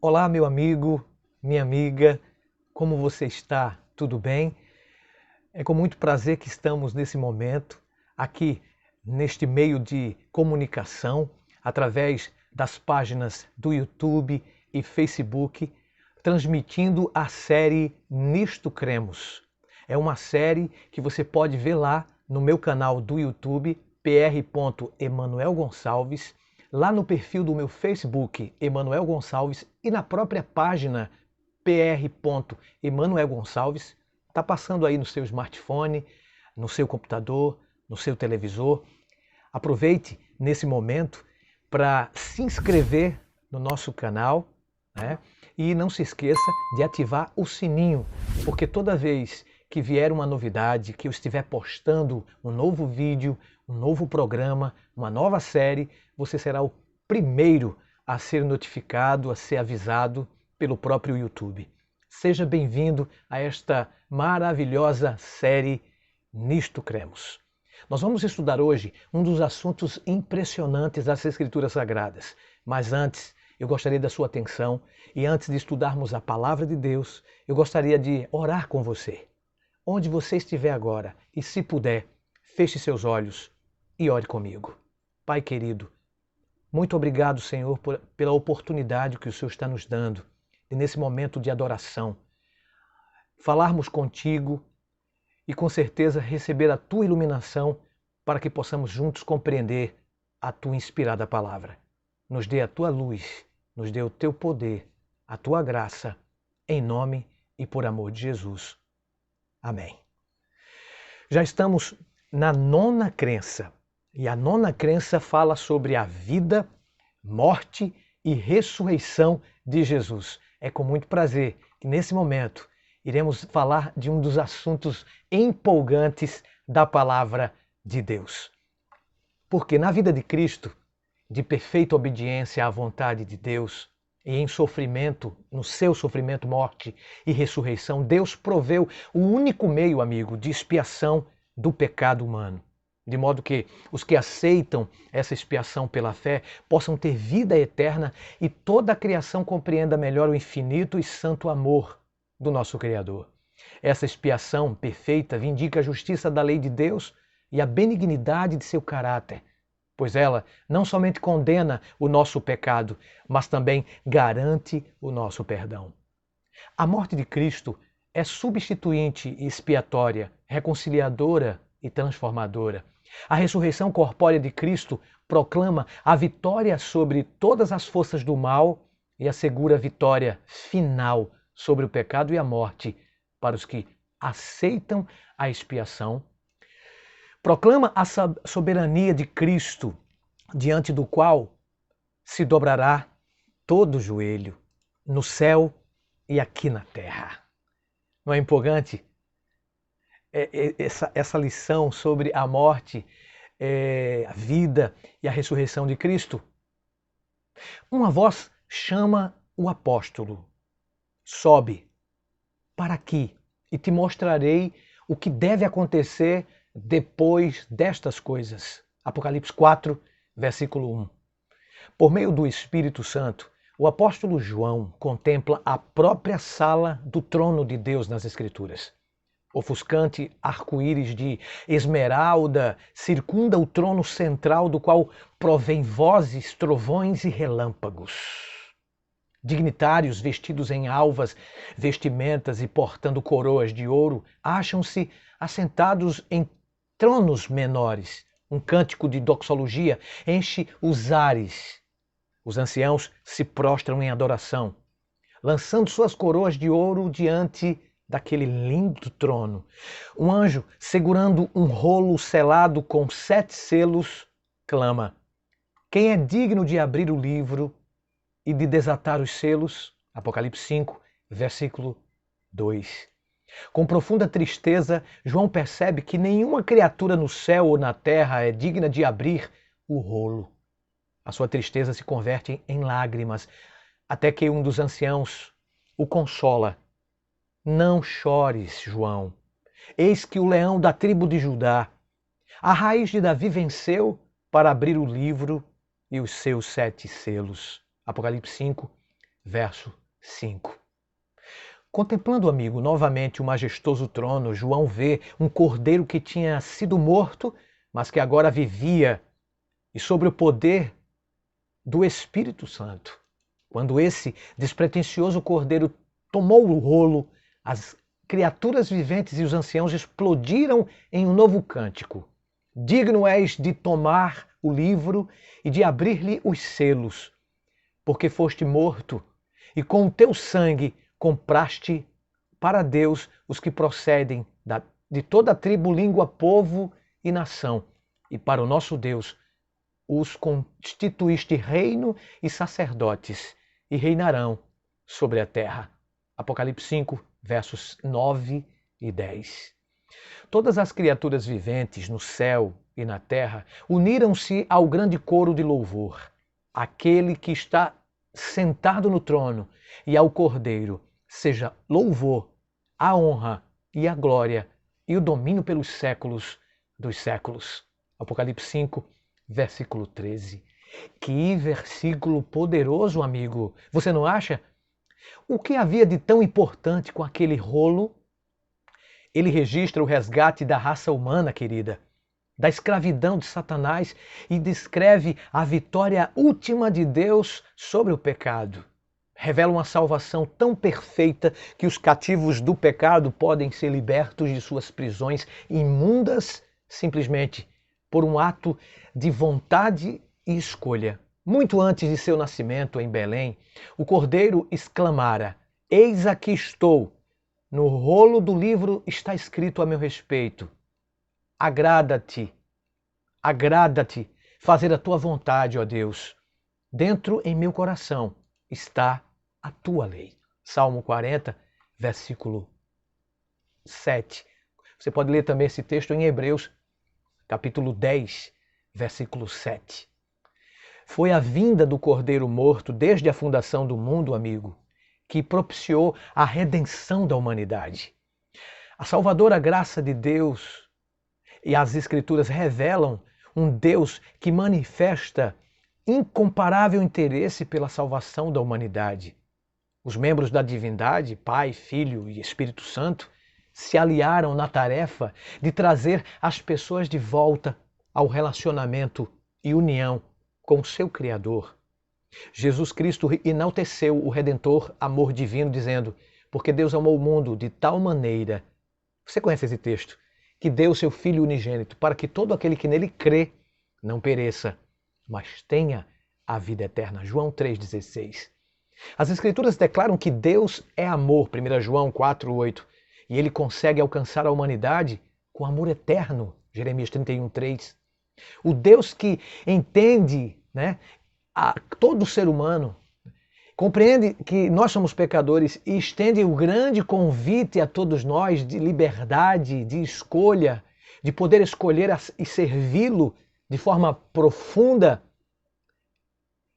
Olá, meu amigo, minha amiga, como você está? Tudo bem? É com muito prazer que estamos nesse momento, aqui neste meio de comunicação, através das páginas do YouTube e Facebook, transmitindo a série Nisto Cremos. É uma série que você pode ver lá no meu canal do YouTube, pr. Gonçalves, lá no perfil do meu Facebook, Emanuel Gonçalves, e na própria página pr. Gonçalves. Está passando aí no seu smartphone, no seu computador, no seu televisor. Aproveite nesse momento para se inscrever no nosso canal, né? E não se esqueça de ativar o sininho, porque toda vez que vier uma novidade, que eu estiver postando um novo vídeo, um novo programa, uma nova série, você será o primeiro a ser notificado, a ser avisado pelo próprio YouTube. Seja bem-vindo a esta maravilhosa série Nisto Cremos. Nós vamos estudar hoje um dos assuntos impressionantes das Escrituras Sagradas. Mas antes, eu gostaria da sua atenção e antes de estudarmos a Palavra de Deus, eu gostaria de orar com você. Onde você estiver agora e, se puder, feche seus olhos e ore comigo. Pai querido, muito obrigado, Senhor, pela oportunidade que o Senhor está nos dando de, nesse momento de adoração, falarmos contigo e com certeza receber a tua iluminação para que possamos juntos compreender a tua inspirada palavra. Nos dê a tua luz, nos dê o teu poder, a tua graça, em nome e por amor de Jesus. Amém. Já estamos na nona crença, e a nona crença fala sobre a vida, morte e ressurreição de Jesus. É com muito prazer que nesse momento iremos falar de um dos assuntos empolgantes da palavra de Deus. Porque na vida de Cristo, de perfeita obediência à vontade de Deus, e em sofrimento, no seu sofrimento, morte e ressurreição, Deus proveu o único meio, amigo, de expiação do pecado humano. De modo que os que aceitam essa expiação pela fé possam ter vida eterna e toda a criação compreenda melhor o infinito e santo amor do nosso Criador. Essa expiação perfeita vindica a justiça da lei de Deus e a benignidade de seu caráter, pois ela não somente condena o nosso pecado, mas também garante o nosso perdão. A morte de Cristo é substituinte e expiatória, reconciliadora e transformadora. A ressurreição corpórea de Cristo proclama a vitória sobre todas as forças do mal e assegura a vitória final sobre o pecado e a morte para os que aceitam a expiação. Proclama a soberania de Cristo, diante do qual se dobrará todo o joelho, no céu e aqui na terra. Não é empolgante? Essa lição sobre a morte, a vida e a ressurreição de Cristo. Uma voz chama o apóstolo. Sobe para aqui e te mostrarei o que deve acontecer depois destas coisas. Apocalipse 4, versículo 1. Por meio do Espírito Santo, o apóstolo João contempla a própria sala do trono de Deus nas Escrituras. Ofuscante arco-íris de esmeralda circunda o trono central, do qual provém vozes, trovões e relâmpagos. Dignitários vestidos em alvas vestimentas e portando coroas de ouro acham-se assentados em tronos menores. Um cântico de doxologia enche os ares. Os anciãos se prostram em adoração, lançando suas coroas de ouro diante daquele lindo trono. Um anjo, segurando um rolo selado com 7 selos, clama: quem é digno de abrir o livro e de desatar os selos? Apocalipse 5, versículo 2. Com profunda tristeza, João percebe que nenhuma criatura no céu ou na terra é digna de abrir o rolo. A sua tristeza se converte em lágrimas, até que um dos anciãos o consola. Não chores, João. Eis que o leão da tribo de Judá, a raiz de Davi, venceu para abrir o livro e os seus 7 selos. Apocalipse 5, verso 5. Contemplando, amigo, novamente o majestoso trono, João vê um cordeiro que tinha sido morto, mas que agora vivia, e sobre o poder do Espírito Santo. Quando esse despretensioso cordeiro tomou o rolo, as criaturas viventes e os anciãos explodiram em um novo cântico. Digno és de tomar o livro e de abrir-lhe os selos, porque foste morto, e com o teu sangue compraste para Deus os que procedem de toda a tribo, língua, povo e nação, e para o nosso Deus os constituíste reino e sacerdotes, e reinarão sobre a terra. Apocalipse 5, versos 9 e 10. Todas as criaturas viventes no céu e na terra uniram-se ao grande coro de louvor, aquele que está sentado no trono, e ao Cordeiro seja louvor, a honra e a glória e o domínio pelos séculos dos séculos. Apocalipse 5, versículo 13. Que versículo poderoso, amigo! Você não acha? O que havia de tão importante com aquele rolo? Ele registra o resgate da raça humana, querida, da escravidão de Satanás, e descreve a vitória última de Deus sobre o pecado. Revela uma salvação tão perfeita que os cativos do pecado podem ser libertos de suas prisões imundas simplesmente por um ato de vontade e escolha. Muito antes de seu nascimento em Belém, o cordeiro exclamara: "Eis aqui estou, no rolo do livro está escrito a meu respeito. Agrada-te fazer a tua vontade, ó Deus. Dentro em meu coração está a tua lei." Salmo 40, versículo 7. Você pode ler também esse texto em Hebreus, capítulo 10, versículo 7. Foi a vinda do Cordeiro morto desde a fundação do mundo, amigo, que propiciou a redenção da humanidade. A salvadora graça de Deus e as Escrituras revelam um Deus que manifesta incomparável interesse pela salvação da humanidade. Os membros da divindade, Pai, Filho e Espírito Santo, se aliaram na tarefa de trazer as pessoas de volta ao relacionamento e união com o seu Criador. Jesus Cristo enalteceu o redentor amor divino, dizendo: "Porque Deus amou o mundo de tal maneira..." Você conhece esse texto? "Que deu seu Filho unigênito, para que todo aquele que nele crê não pereça, mas tenha a vida eterna." João 3,16. As Escrituras declaram que Deus é amor, 1 João 4,8. E ele consegue alcançar a humanidade com amor eterno, Jeremias 31,3. O Deus que entende, a todo ser humano, compreende que nós somos pecadores e estende o grande convite a todos nós de liberdade, de escolha, de poder escolher e servi-lo de forma profunda.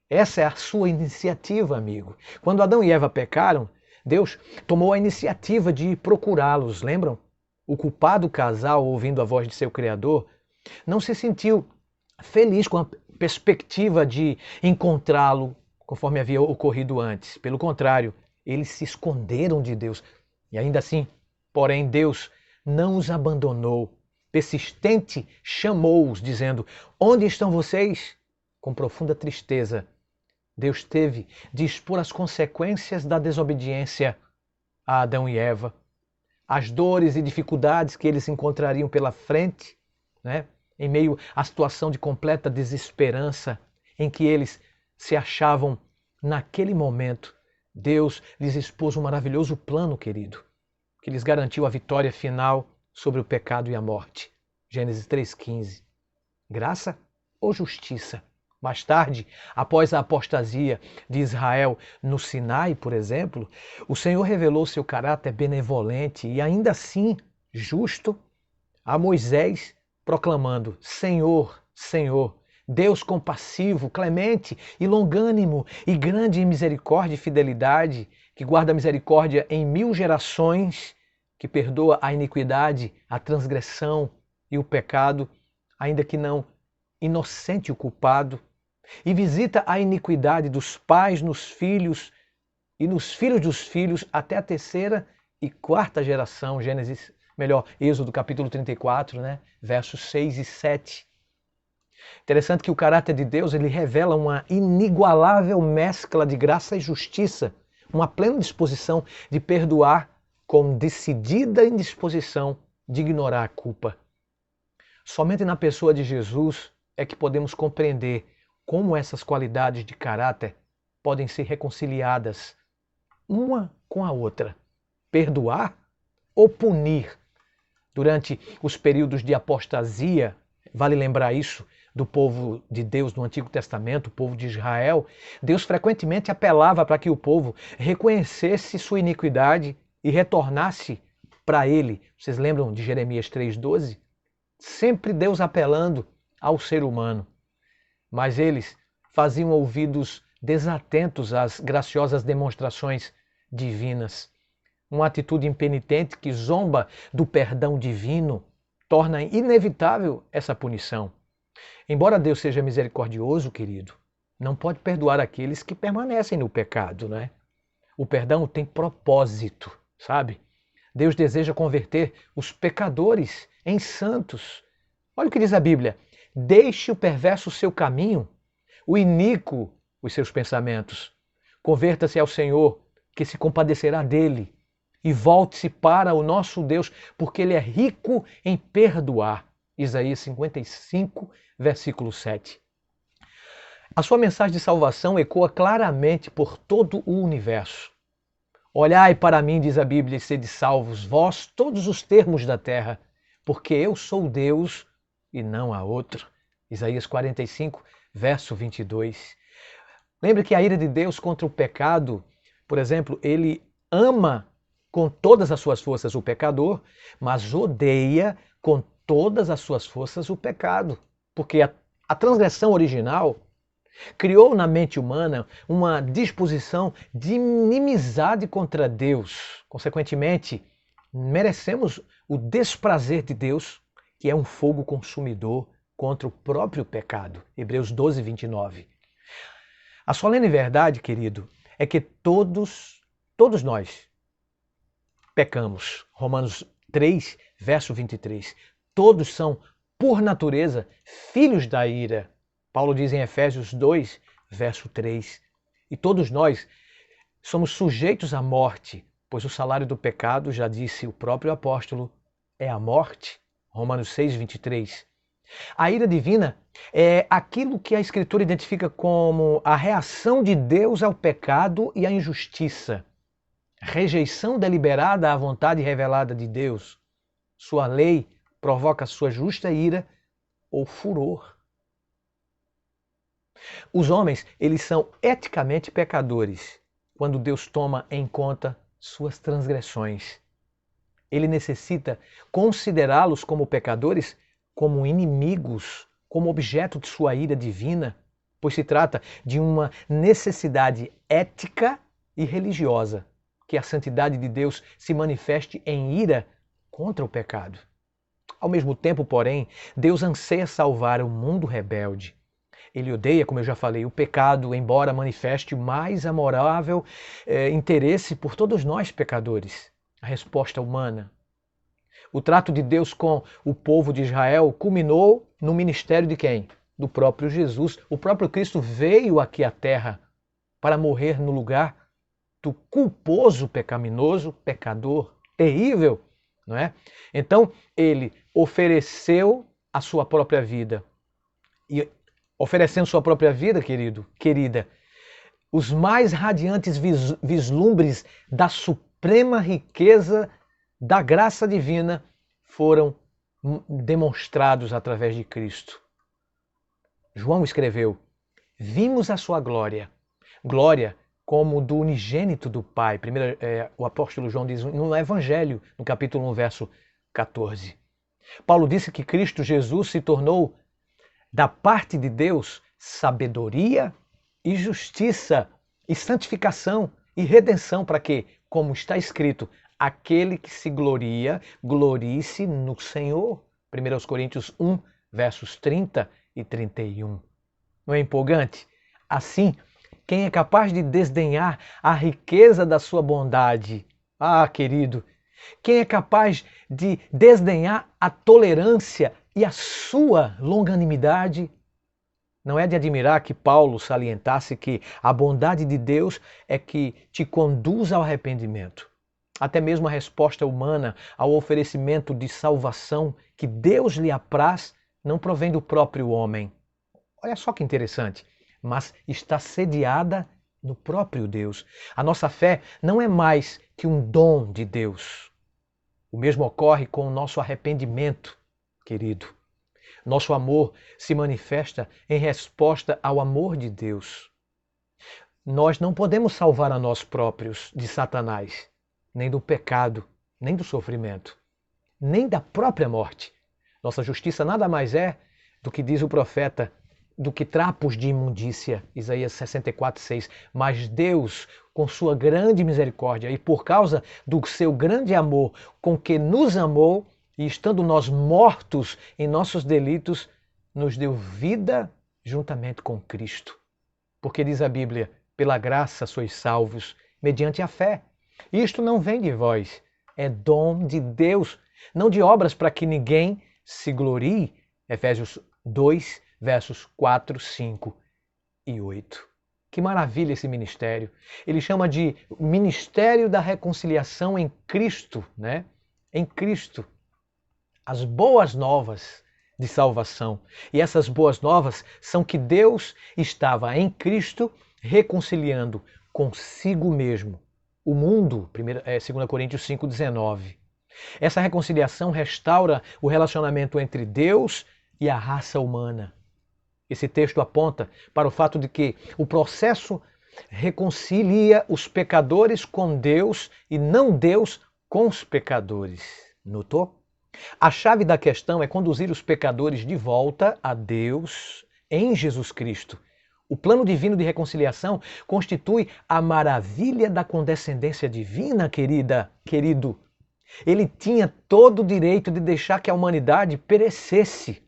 Essa é a sua iniciativa, amigo. Quando Adão e Eva pecaram, Deus tomou a iniciativa de procurá-los, lembram? O culpado casal, ouvindo a voz de seu Criador, não se sentiu feliz com a perspectiva de encontrá-lo conforme havia ocorrido antes. Pelo contrário, eles se esconderam de Deus. E ainda assim, porém, Deus não os abandonou. Persistente, chamou-os, dizendo: "Onde estão vocês?" Com profunda tristeza, Deus teve de expor as consequências da desobediência a Adão e Eva, as dores e dificuldades que eles encontrariam pela frente, em meio à situação de completa desesperança em que eles se achavam naquele momento. Deus lhes expôs um maravilhoso plano, querido, que lhes garantiu a vitória final sobre o pecado e a morte. Gênesis 3,15. Graça ou justiça? Mais tarde, após a apostasia de Israel no Sinai, por exemplo, o Senhor revelou seu caráter benevolente e ainda assim justo a Moisés, proclamando: "Senhor, Senhor, Deus compassivo, clemente e longânimo e grande em misericórdia e fidelidade, que guarda misericórdia em 1000 gerações, que perdoa a iniquidade, a transgressão e o pecado, ainda que não inocente o culpado, e visita a iniquidade dos pais nos filhos e nos filhos dos filhos até a terceira e quarta geração. Êxodo capítulo 34, né? Versos 6 e 7. Interessante que o caráter de Deus ele revela uma inigualável mescla de graça e justiça, uma plena disposição de perdoar com decidida indisposição de ignorar a culpa. Somente na pessoa de Jesus é que podemos compreender como essas qualidades de caráter podem ser reconciliadas uma com a outra. Perdoar ou punir. Durante os períodos de apostasia, vale lembrar isso, do povo de Deus no Antigo Testamento, o povo de Israel, Deus frequentemente apelava para que o povo reconhecesse sua iniquidade e retornasse para ele. Vocês lembram de Jeremias 3,12? Sempre Deus apelando ao ser humano. Mas eles faziam ouvidos desatentos às graciosas demonstrações divinas. Uma atitude impenitente que zomba do perdão divino torna inevitável essa punição. Embora Deus seja misericordioso, querido, não pode perdoar aqueles que permanecem no pecado, né? O perdão tem propósito, sabe? Deus deseja converter os pecadores em santos. Olha o que diz a Bíblia. Deixe o perverso o seu caminho, o iníquo os seus pensamentos. Converta-se ao Senhor, que se compadecerá dele, e volte-se para o nosso Deus, porque Ele é rico em perdoar. Isaías 55, versículo 7. A sua mensagem de salvação ecoa claramente por todo o universo. Olhai para mim, diz a Bíblia, e sede salvos, vós, todos os termos da terra, porque eu sou Deus e não há outro. Isaías 45, verso 22. Lembre que a ira de Deus contra o pecado, por exemplo, Ele ama com todas as suas forças o pecador, mas odeia com todas as suas forças o pecado. Porque a transgressão original criou na mente humana uma disposição de inimizade contra Deus. Consequentemente, merecemos o desprazer de Deus, que é um fogo consumidor contra o próprio pecado. Hebreus 12, 29. A solene verdade, querido, é que todos nós pecamos. Romanos 3, verso 23. Todos são, por natureza, filhos da ira. Paulo diz em Efésios 2, verso 3. E todos nós somos sujeitos à morte, pois o salário do pecado, já disse o próprio apóstolo, é a morte. Romanos 6, 23. A ira divina é aquilo que a Escritura identifica como a reação de Deus ao pecado e à injustiça. Rejeição deliberada à vontade revelada de Deus. Sua lei provoca sua justa ira ou furor. Os homens, eles são eticamente pecadores quando Deus toma em conta suas transgressões. Ele necessita considerá-los como pecadores, como inimigos, como objeto de sua ira divina, pois se trata de uma necessidade ética e religiosa, que a santidade de Deus se manifeste em ira contra o pecado. Ao mesmo tempo, porém, Deus anseia salvar o mundo rebelde. Ele odeia, como eu já falei, o pecado, embora manifeste o mais amorável interesse por todos nós pecadores. A resposta humana. O trato de Deus com o povo de Israel culminou no ministério de quem? Do próprio Jesus. O próprio Cristo veio aqui à terra para morrer no lugar do culposo pecaminoso, pecador, terrível, não é? Então, ele ofereceu a sua própria vida. E oferecendo sua própria vida, querida, os mais radiantes vislumbres da suprema riqueza da graça divina foram demonstrados através de Cristo. João escreveu: vimos a sua glória, glória como do unigênito do Pai. Primeiro, o apóstolo João diz no Evangelho, no capítulo 1, verso 14. Paulo disse que Cristo Jesus se tornou, da parte de Deus, sabedoria e justiça, e santificação e redenção, para que, como está escrito, aquele que se gloria, glorie-se no Senhor. 1 Coríntios 1, versos 30 e 31. Não é empolgante? Assim, Quem é capaz de desdenhar a riqueza da sua bondade? Ah, querido, quem é capaz de desdenhar a tolerância e a sua longanimidade? Não é de admirar que Paulo salientasse que a bondade de Deus é que te conduz ao arrependimento. Até mesmo a resposta humana ao oferecimento de salvação que Deus lhe apraz não provém do próprio homem. Olha só que interessante, mas está sediada no próprio Deus. A nossa fé não é mais que um dom de Deus. O mesmo ocorre com o nosso arrependimento, querido. Nosso amor se manifesta em resposta ao amor de Deus. Nós não podemos salvar a nós próprios de Satanás, nem do pecado, nem do sofrimento, nem da própria morte. Nossa justiça nada mais é do que diz o profeta, do que trapos de imundícia, Isaías 64:6. Mas Deus, com sua grande misericórdia e por causa do seu grande amor com que nos amou, e estando nós mortos em nossos delitos, nos deu vida juntamente com Cristo. Porque diz a Bíblia, pela graça sois salvos, mediante a fé. Isto não vem de vós, é dom de Deus, não de obras para que ninguém se glorie. Efésios 2, versos 4, 5 e 8. Que maravilha esse ministério. Ele chama de ministério da reconciliação em Cristo, né? Em Cristo. As boas novas de salvação. E essas boas novas são que Deus estava em Cristo reconciliando consigo mesmo o mundo, 2 Coríntios 5,19. Essa reconciliação restaura o relacionamento entre Deus e a raça humana. Esse texto aponta para o fato de que o processo reconcilia os pecadores com Deus e não Deus com os pecadores. Notou? A chave da questão é conduzir os pecadores de volta a Deus em Jesus Cristo. O plano divino de reconciliação constitui a maravilha da condescendência divina, querido. Ele tinha todo o direito de deixar que a humanidade perecesse.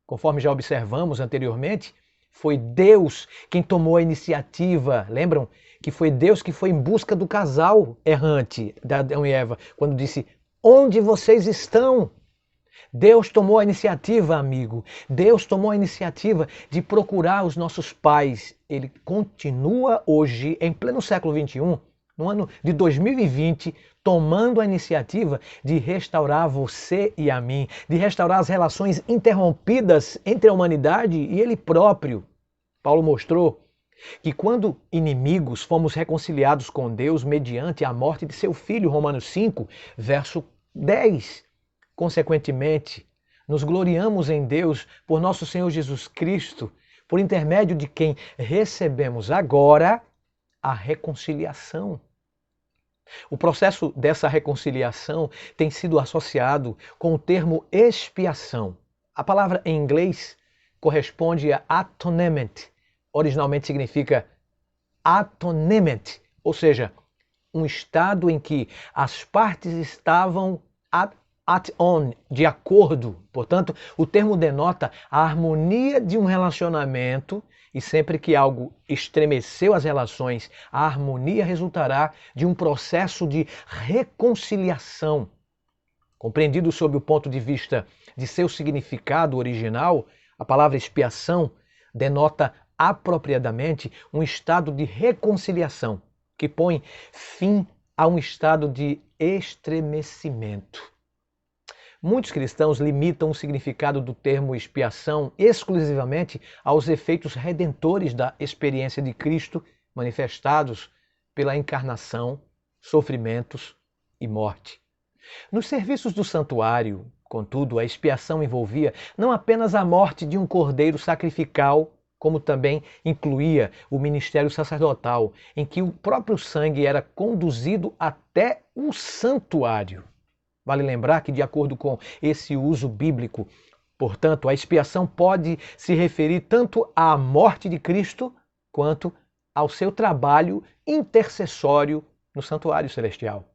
Conforme já observamos anteriormente, foi Deus quem tomou a iniciativa. Lembram que foi Deus que foi em busca do casal errante de Adão e Eva, quando disse: onde vocês estão? Deus tomou a iniciativa, amigo. Deus tomou a iniciativa de procurar os nossos pais. Ele continua hoje, em pleno século XXI, no ano de 2020, tomando a iniciativa de restaurar você e a mim, de restaurar as relações interrompidas entre a humanidade e Ele próprio. Paulo mostrou que quando inimigos fomos reconciliados com Deus mediante a morte de seu Filho, Romanos 5, verso 10. Consequentemente, nos gloriamos em Deus por nosso Senhor Jesus Cristo, por intermédio de quem recebemos agora a reconciliação. O processo dessa reconciliação tem sido associado com o termo expiação. A palavra em inglês corresponde a atonement. Originalmente significa atonement, ou seja, um estado em que as partes estavam at on, de acordo. Portanto, o termo denota a harmonia de um relacionamento e sempre que algo estremeceu as relações, a harmonia resultará de um processo de reconciliação. Compreendido sob o ponto de vista de seu significado original, a palavra expiação denota apropriadamente um estado de reconciliação que põe fim a um estado de estremecimento. Muitos cristãos limitam o significado do termo expiação exclusivamente aos efeitos redentores da experiência de Cristo manifestados pela encarnação, sofrimentos e morte. Nos serviços do santuário, contudo, a expiação envolvia não apenas a morte de um cordeiro sacrificial, como também incluía o ministério sacerdotal, em que o próprio sangue era conduzido até o santuário. Vale lembrar que, de acordo com esse uso bíblico, portanto, a expiação pode se referir tanto à morte de Cristo quanto ao seu trabalho intercessório no santuário celestial.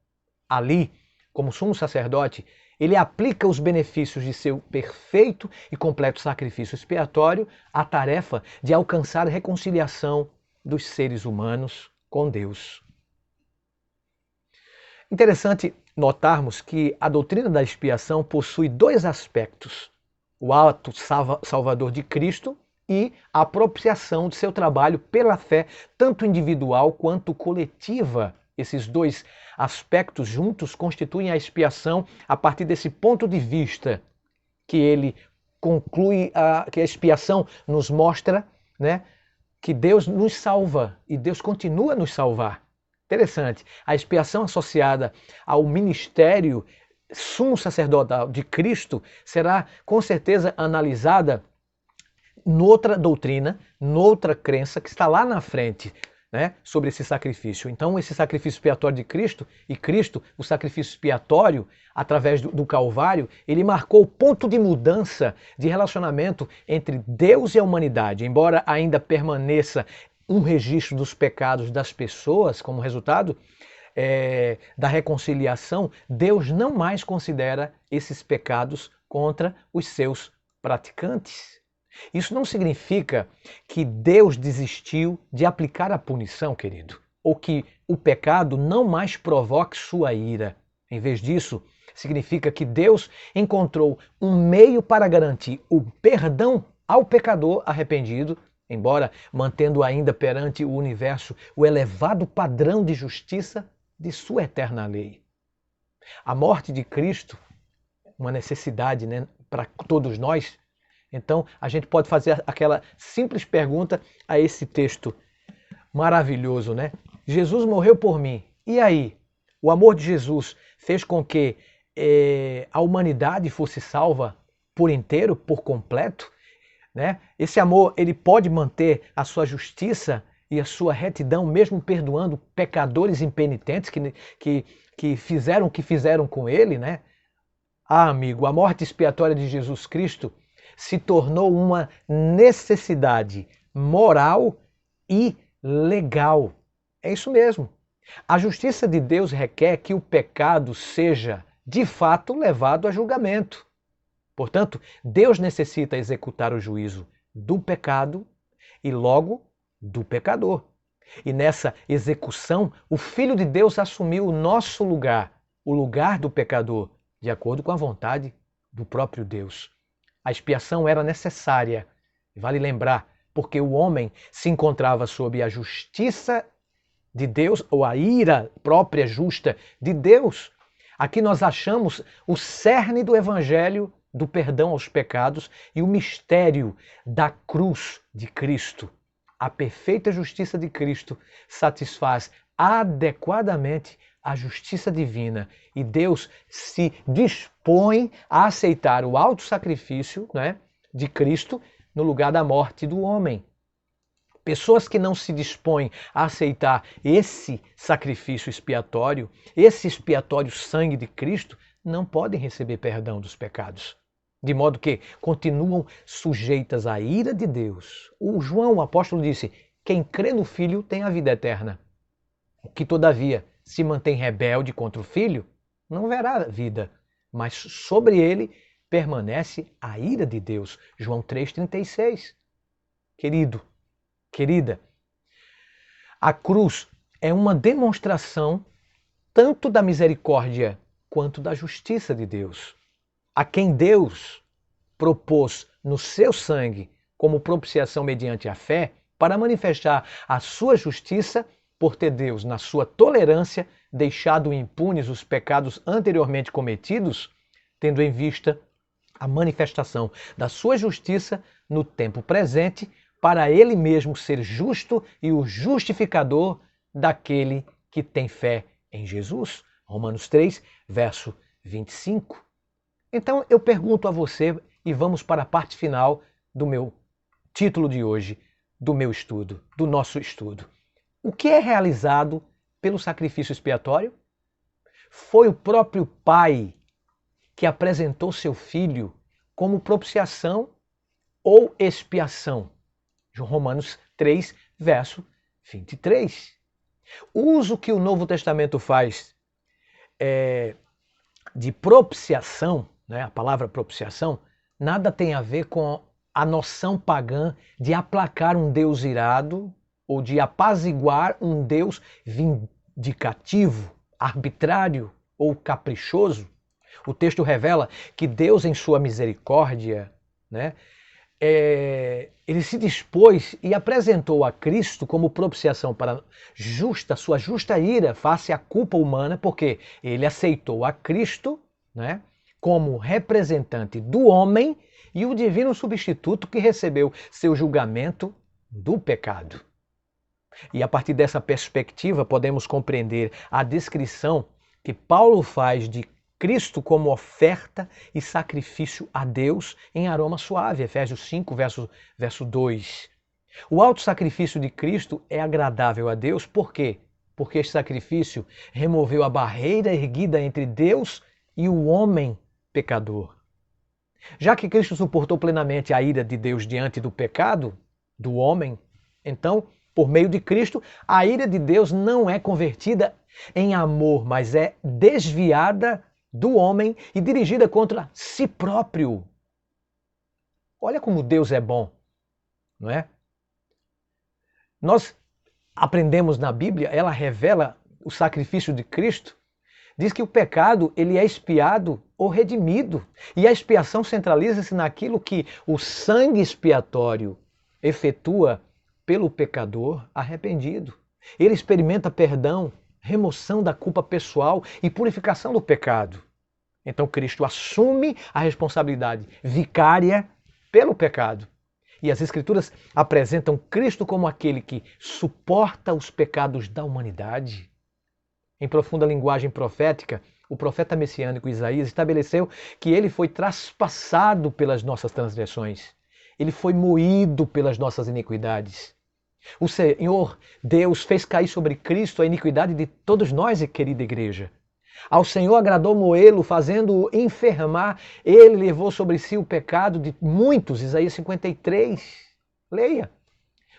Ali, como sumo sacerdote, ele aplica os benefícios de seu perfeito e completo sacrifício expiatório à tarefa de alcançar reconciliação dos seres humanos com Deus. Interessante notarmos que a doutrina da expiação possui dois aspectos: o ato salvador de Cristo e a apropriação de seu trabalho pela fé, tanto individual quanto coletiva. Esses dois aspectos juntos constituem a expiação a partir desse ponto de vista que ele conclui, que a expiação nos mostra, né, que Deus nos salva e Deus continua a nos salvar. Interessante. A expiação associada ao ministério sumo sacerdotal de Cristo será com certeza analisada noutra doutrina, noutra crença que está lá na frente, né, sobre esse sacrifício. Então, esse sacrifício expiatório de Cristo, e Cristo, o sacrifício expiatório, através do Calvário, ele marcou o ponto de mudança de relacionamento entre Deus e a humanidade. Embora ainda permaneça um registro dos pecados das pessoas como resultado da reconciliação, Deus não mais considera esses pecados contra os seus praticantes. Isso não significa que Deus desistiu de aplicar a punição, querido, ou que o pecado não mais provoque sua ira. Em vez disso, significa que Deus encontrou um meio para garantir o perdão ao pecador arrependido, embora mantendo ainda perante o universo o elevado padrão de justiça de sua eterna lei. A morte de Cristo, uma necessidade, né, para todos nós. Então, a gente pode fazer aquela simples pergunta a esse texto maravilhoso, né? Jesus morreu por mim. E aí? O amor de Jesus fez com que a humanidade fosse salva por inteiro, por completo, né? Esse amor, ele pode manter a sua justiça e a sua retidão, mesmo perdoando pecadores impenitentes que fizeram o que fizeram com ele, né? Ah, amigo, a morte expiatória de Jesus Cristo se tornou uma necessidade moral e legal. É isso mesmo. A justiça de Deus requer que o pecado seja, de fato, levado a julgamento. Portanto, Deus necessita executar o juízo do pecado e logo do pecador. E nessa execução, o Filho de Deus assumiu o nosso lugar, o lugar do pecador, de acordo com a vontade do próprio Deus. A expiação era necessária, vale lembrar, porque o homem se encontrava sob a justiça de Deus, ou a ira própria justa de Deus. Aqui nós achamos o cerne do evangelho do perdão aos pecados e o mistério da cruz de Cristo. A perfeita justiça de Cristo satisfaz adequadamente a justiça divina e Deus se dispõe a aceitar o auto-sacrifício, né, de Cristo no lugar da morte do homem. Pessoas que não se dispõem a aceitar esse sacrifício expiatório, esse expiatório sangue de Cristo, não podem receber perdão dos pecados. De modo que continuam sujeitas à ira de Deus. O João, o apóstolo, disse: quem crê no Filho tem a vida eterna. O que, todavia, se mantém rebelde contra o Filho, não verá vida, mas sobre ele permanece a ira de Deus. João 3,36. Querido, querida, a cruz é uma demonstração tanto da misericórdia quanto da justiça de Deus. A quem Deus propôs no seu sangue como propiciação mediante a fé, para manifestar a sua justiça, por ter Deus, na sua tolerância, deixado impunes os pecados anteriormente cometidos, tendo em vista a manifestação da sua justiça no tempo presente, para ele mesmo ser justo e o justificador daquele que tem fé em Jesus. Romanos 3, verso 25. Então eu pergunto a você, e vamos para a parte final do meu título de hoje, do meu estudo, do nosso estudo. O que é realizado pelo sacrifício expiatório? Foi o próprio Pai que apresentou seu Filho como propiciação ou expiação. Romanos 3, verso 23. O uso que o Novo Testamento faz de propiciação, né, a palavra propiciação, nada tem a ver com a noção pagã de aplacar um Deus irado ou de apaziguar um Deus vindicativo, arbitrário ou caprichoso. O texto revela que Deus, em sua misericórdia, né, ele se dispôs e apresentou a Cristo como propiciação para sua justa ira face à culpa humana, porque ele aceitou a Cristo, né, como representante do homem e o divino substituto que recebeu seu julgamento do pecado. E a partir dessa perspectiva podemos compreender a descrição que Paulo faz de Cristo como oferta e sacrifício a Deus em aroma suave, Efésios 5, verso 2. O alto sacrifício de Cristo é agradável a Deus, por quê? Porque este sacrifício removeu a barreira erguida entre Deus e o homem pecador. Já que Cristo suportou plenamente a ira de Deus diante do pecado do homem, então, por meio de Cristo, a ira de Deus não é convertida em amor, mas é desviada do homem e dirigida contra si próprio. Olha como Deus é bom, não é? Nós aprendemos na Bíblia, ela revela o sacrifício de Cristo, diz que o pecado ele é expiado ou redimido, e a expiação centraliza-se naquilo que o sangue expiatório efetua pelo pecador arrependido. Ele experimenta perdão, remoção da culpa pessoal e purificação do pecado. Então Cristo assume a responsabilidade vicária pelo pecado. E as Escrituras apresentam Cristo como aquele que suporta os pecados da humanidade. Em profunda linguagem profética, o profeta messiânico Isaías estabeleceu que ele foi traspassado pelas nossas transgressões. Ele foi moído pelas nossas iniquidades. O Senhor, Deus, fez cair sobre Cristo a iniquidade de todos nós, querida igreja. Ao Senhor agradou moê-lo, fazendo-o enfermar. Ele levou sobre si o pecado de muitos, Isaías 53. Leia.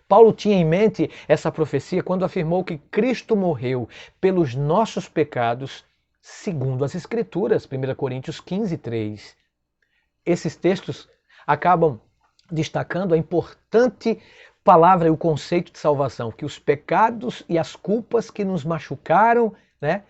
Paulo tinha em mente essa profecia quando afirmou que Cristo morreu pelos nossos pecados, segundo as Escrituras, 1 Coríntios 15, 3. Esses textos acabam destacando a importante palavra e o conceito de salvação, que os pecados e as culpas que nos machucaram, né,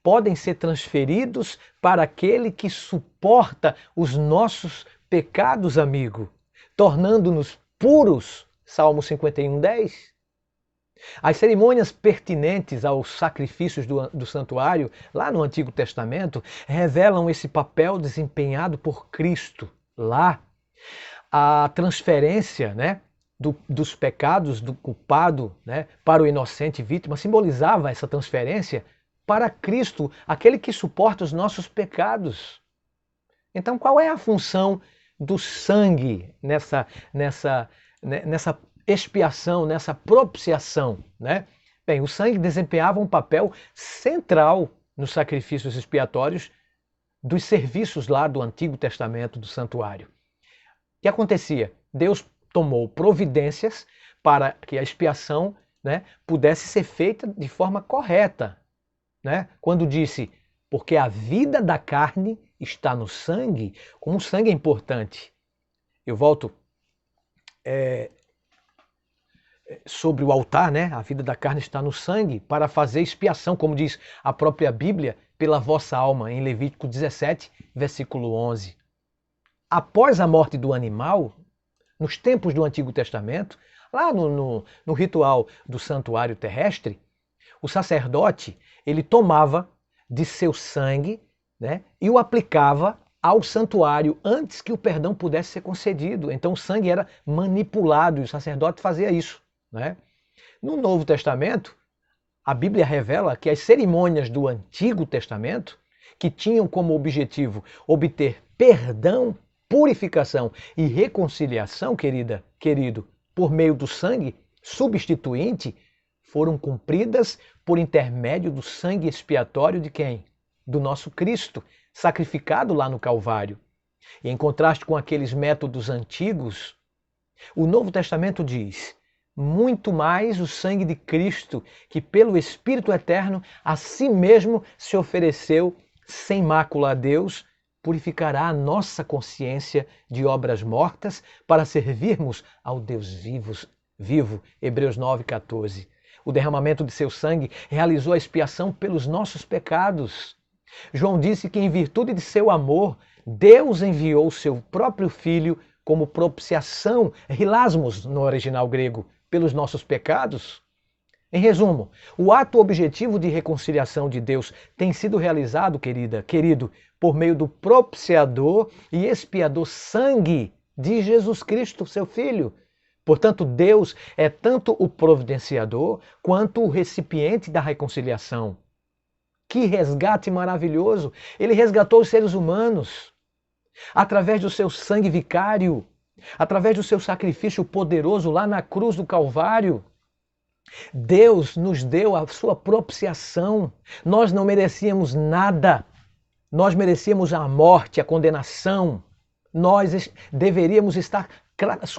podem ser transferidos para aquele que suporta os nossos pecados, amigo, tornando-nos puros. Salmo 51, 10. As cerimônias pertinentes aos sacrifícios do santuário, lá no Antigo Testamento, revelam esse papel desempenhado por Cristo lá. A transferência, né, dos pecados do culpado, né, para o inocente vítima simbolizava essa transferência para Cristo, aquele que suporta os nossos pecados. Então, qual é a função do sangue nessa expiação, nessa propiciação, né? Bem, o sangue desempenhava um papel central nos sacrifícios expiatórios dos serviços lá do Antigo Testamento, do santuário. O que acontecia? Deus tomou providências para que a expiação, né, pudesse ser feita de forma correta, né? Quando disse, porque a vida da carne está no sangue, como o sangue é importante. Eu volto sobre o altar, né? A vida da carne está no sangue para fazer expiação, como diz a própria Bíblia, pela vossa alma, em Levítico 17, versículo 11. Após a morte do animal, nos tempos do Antigo Testamento, lá no ritual do santuário terrestre, o sacerdote ele tomava de seu sangue, né, e o aplicava ao santuário antes que o perdão pudesse ser concedido. Então o sangue era manipulado e o sacerdote fazia isso, né? No Novo Testamento, a Bíblia revela que as cerimônias do Antigo Testamento, que tinham como objetivo obter perdão, purificação e reconciliação, querido, por meio do sangue substituinte, foram cumpridas por intermédio do sangue expiatório de quem? Do nosso Cristo, sacrificado lá no Calvário. E em contraste com aqueles métodos antigos, o Novo Testamento diz: muito mais o sangue de Cristo, que pelo Espírito Eterno a si mesmo se ofereceu sem mácula a Deus, purificará a nossa consciência de obras mortas para servirmos ao Deus vivo vivo. Hebreus 9:14. O derramamento de seu sangue realizou a expiação pelos nossos pecados. João disse que em virtude de seu amor, Deus enviou o seu próprio Filho como propiciação, hilasmos no original grego, pelos nossos pecados. Em resumo, o ato objetivo de reconciliação de Deus tem sido realizado, querido, por meio do propiciador e expiador sangue de Jesus Cristo, seu Filho. Portanto, Deus é tanto o providenciador quanto o recipiente da reconciliação. Que resgate maravilhoso! Ele resgatou os seres humanos através do seu sangue vicário, através do seu sacrifício poderoso lá na cruz do Calvário. Deus nos deu a sua propiciação. Nós não merecíamos nada. Nós merecíamos a morte, a condenação. Nós deveríamos estar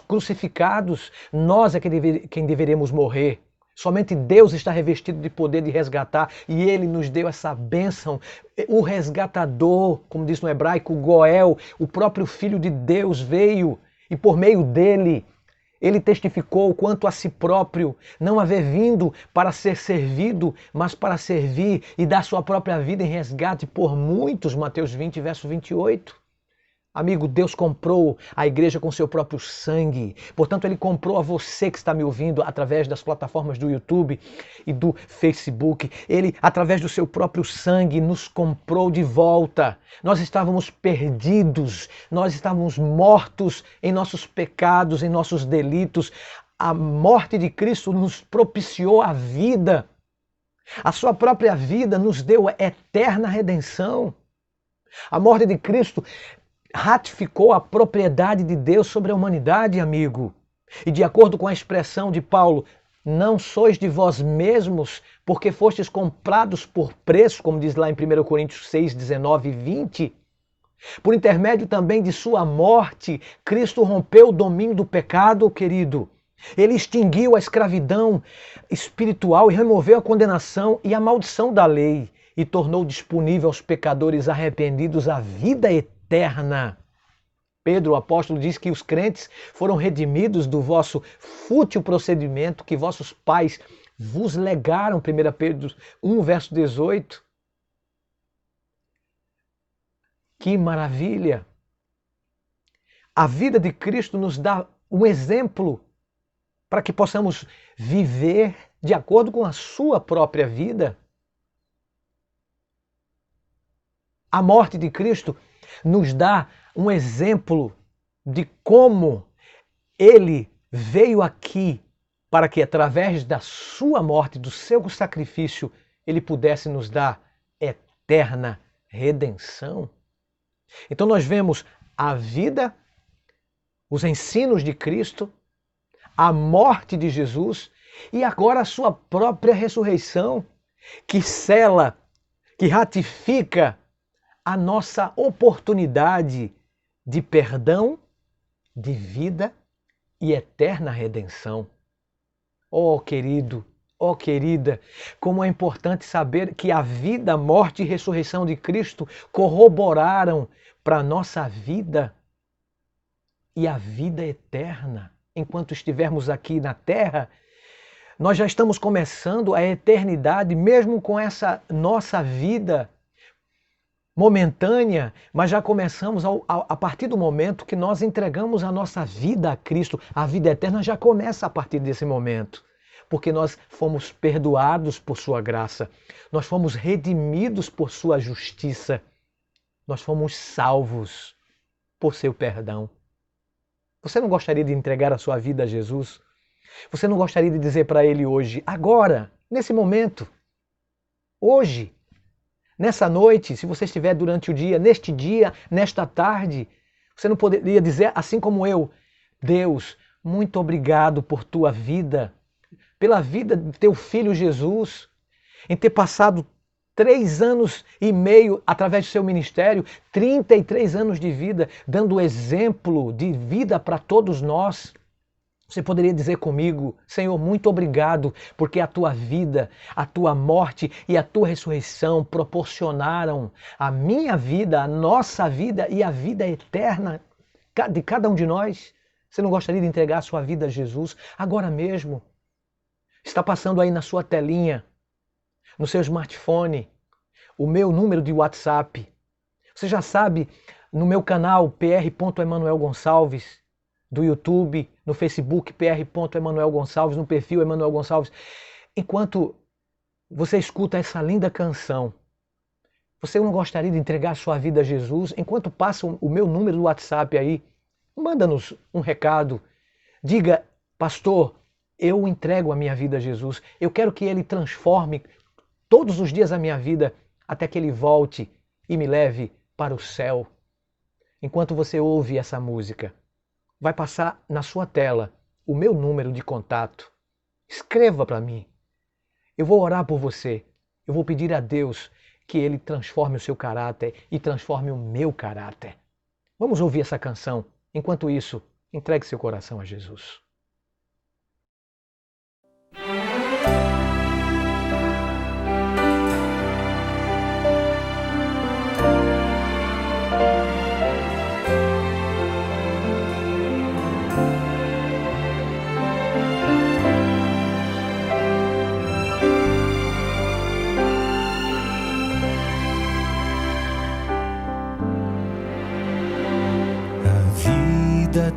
crucificados. Nós é quem deveríamos morrer. Somente Deus está revestido de poder de resgatar e Ele nos deu essa bênção. O resgatador, como diz no hebraico, Goel, o próprio Filho de Deus veio e por meio dele, ele testificou quanto a si próprio não haver vindo para ser servido, mas para servir e dar sua própria vida em resgate por muitos, Mateus 20, verso 28. Amigo, Deus comprou a igreja com seu próprio sangue. Portanto, Ele comprou a você que está me ouvindo através das plataformas do YouTube e do Facebook. Ele, através do seu próprio sangue, nos comprou de volta. Nós estávamos perdidos, nós estávamos mortos em nossos pecados, em nossos delitos. A morte de Cristo nos propiciou a vida. A sua própria vida nos deu a eterna redenção. A morte de Cristo ratificou a propriedade de Deus sobre a humanidade, amigo. E de acordo com a expressão de Paulo, não sois de vós mesmos, porque fostes comprados por preço, como diz lá em 1 Coríntios 6, 19 e 20. Por intermédio também de sua morte, Cristo rompeu o domínio do pecado, querido. Ele extinguiu a escravidão espiritual e removeu a condenação e a maldição da lei e tornou disponível aos pecadores arrependidos a vida eterna. Pedro, o apóstolo, diz que os crentes foram redimidos do vosso fútil procedimento que vossos pais vos legaram, 1 Pedro 1, verso 18. Que maravilha! A vida de Cristo nos dá um exemplo para que possamos viver de acordo com a sua própria vida. A morte de Cristo nos dá um exemplo de como Ele veio aqui para que através da sua morte, do seu sacrifício, Ele pudesse nos dar eterna redenção. Então nós vemos a vida, os ensinos de Cristo, a morte de Jesus e agora a sua própria ressurreição, que sela, que ratifica a nossa oportunidade de perdão, de vida e eterna redenção. Oh, querido, oh, querida, como é importante saber que a vida, a morte e ressurreição de Cristo corroboraram para a nossa vida e a vida eterna. Enquanto estivermos aqui na Terra, nós já estamos começando a eternidade, mesmo com essa nossa vida momentânea, mas já começamos a partir do momento que nós entregamos a nossa vida a Cristo. A vida eterna já começa a partir desse momento, porque nós fomos perdoados por sua graça, nós fomos redimidos por sua justiça, nós fomos salvos por seu perdão. Você não gostaria de entregar a sua vida a Jesus? Você não gostaria de dizer para Ele hoje, agora, nesse momento, hoje, nessa noite, se você estiver durante o dia, nesta tarde, você não poderia dizer assim como eu, Deus, muito obrigado por tua vida, pela vida de teu filho Jesus, em ter passado 3 anos e meio através do seu ministério, 33 anos de vida, dando exemplo de vida para todos nós. Você poderia dizer comigo, Senhor, muito obrigado, porque a tua vida, a tua morte e a tua ressurreição proporcionaram a minha vida, a nossa vida e a vida eterna de cada um de nós. Você não gostaria de entregar a sua vida a Jesus agora mesmo? Está passando aí na sua telinha, no seu smartphone, o meu número de WhatsApp. Você já sabe, no meu canal pr.emanuel Gonçalves, do YouTube, no Facebook pr.emanuel Gonçalves, no perfil Emanuel Gonçalves. Enquanto você escuta essa linda canção, você não gostaria de entregar a sua vida a Jesus? Enquanto passa o meu número do WhatsApp aí, manda-nos um recado. Diga, pastor, eu entrego a minha vida a Jesus. Eu quero que Ele transforme todos os dias a minha vida até que Ele volte e me leve para o céu. Enquanto você ouve essa música, vai passar na sua tela o meu número de contato. Escreva para mim. Eu vou orar por você. Eu vou pedir a Deus que Ele transforme o seu caráter e transforme o meu caráter. Vamos ouvir essa canção. Enquanto isso, entregue seu coração a Jesus.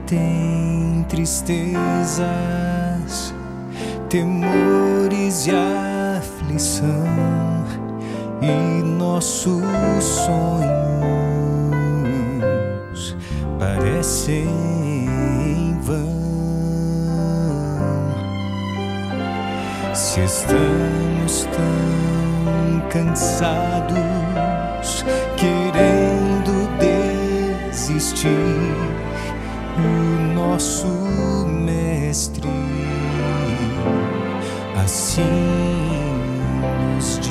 Tem tristezas, temores e aflição, e nossos sonhos parecem em vão. Se estamos tão cansados, querendo desistir, o nosso mestre assim nos diz: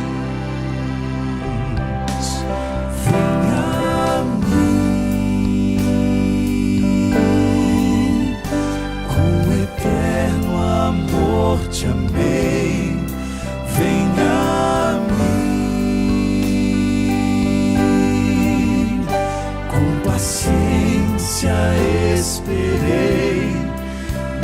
venha a mim, com eterno amor te amei. Venha a mim, com paciência esperei,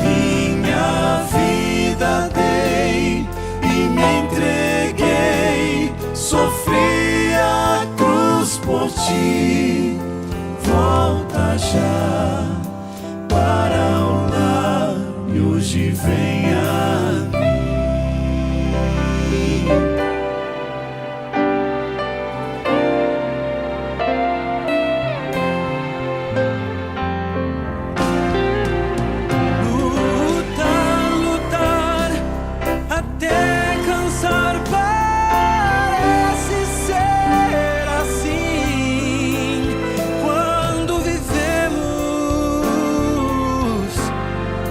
minha vida dei e me entreguei, sofri a cruz por ti. Volta já para o lar e hoje venha a mim.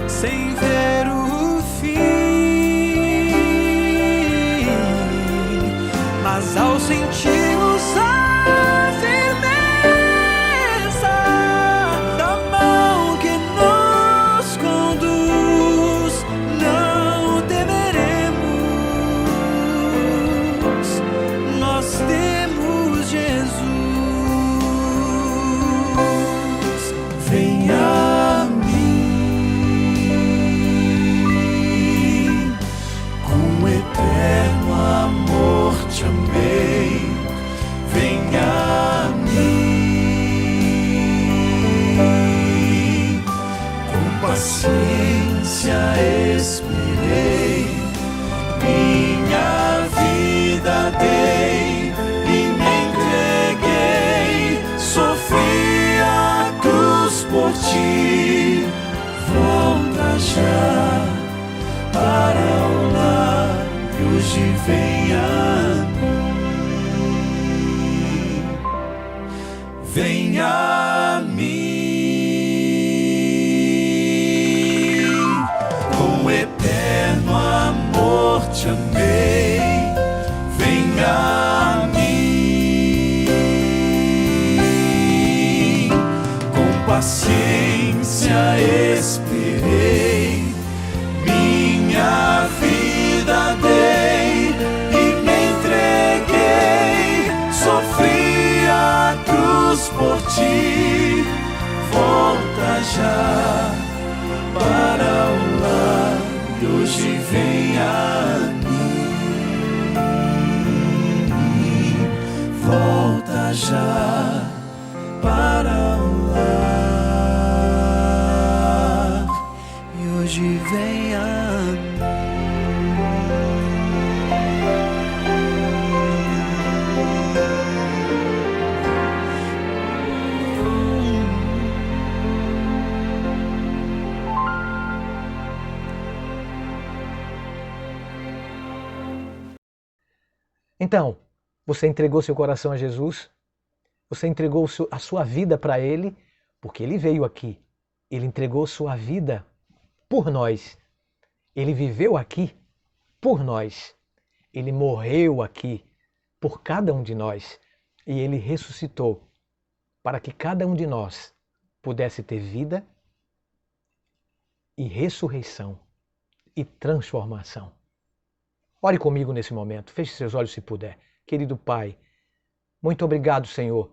Sem ver o fim, mas ao sentirmos a firmeza da mão que nos conduz, não temeremos, nós temos Jesus. Venha te amei, venha a mim, com paciência esperei, minha vida dei e me entreguei, sofri a cruz por ti. Volta já para o lar e hoje venha a venha a mim, com eterno amor te amei. Venha a mim, com paciência esperei, minha vida dei e me entreguei, sofri a cruz por ti. vem a mim, volta já para o lar, e hoje vem a mim. Então, você entregou seu coração a Jesus? Você entregou a sua vida para Ele? Porque Ele veio aqui. Ele entregou sua vida por nós. Ele viveu aqui por nós. Ele morreu aqui por cada um de nós. E Ele ressuscitou para que cada um de nós pudesse ter vida e ressurreição e transformação. Ore comigo nesse momento, feche seus olhos se puder. Querido Pai, muito obrigado, Senhor,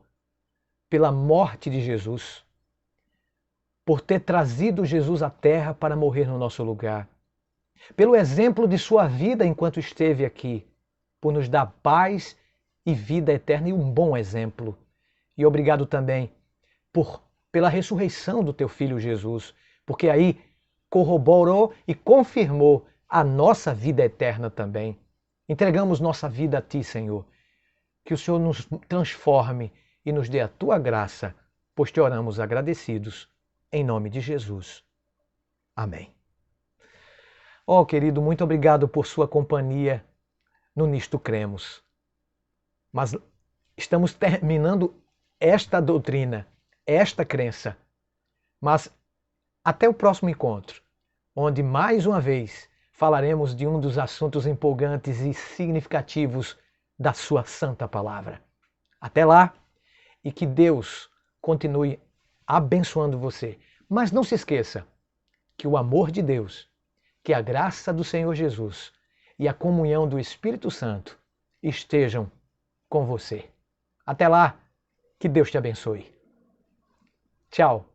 pela morte de Jesus, por ter trazido Jesus à terra para morrer no nosso lugar, pelo exemplo de sua vida enquanto esteve aqui, por nos dar paz e vida eterna e um bom exemplo. E obrigado também pela ressurreição do teu Filho Jesus, porque aí corroborou e confirmou a nossa vida eterna também. Entregamos nossa vida a Ti, Senhor. Que o Senhor nos transforme e nos dê a Tua graça, pois te oramos agradecidos, em nome de Jesus. Amém. Oh, querido, muito obrigado por sua companhia no Nisto Cremos. Mas estamos terminando esta doutrina, esta crença. Mas até o próximo encontro, onde mais uma vez falaremos de um dos assuntos empolgantes e significativos da sua santa palavra. Até lá, e que Deus continue abençoando você. Mas não se esqueça que o amor de Deus, que a graça do Senhor Jesus e a comunhão do Espírito Santo estejam com você. Até lá, que Deus te abençoe. Tchau.